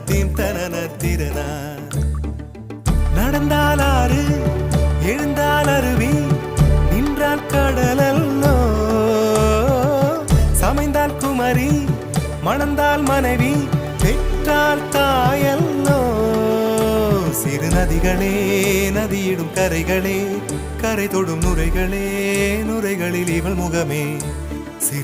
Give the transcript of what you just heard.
Theme தனன திறனா. நடந்தால் ஆறு எழுந்தால் அருவி நின்றால் கடலல்லோ, சமைந்தால் குமரி மணந்தால் மனைவி பெற்றால் தாயல்லோ. சிறு நதிகளே நதியிடும் கரைகளே கரை தொடும் நுரைகளே நுரைகளில் இவள் முகமே.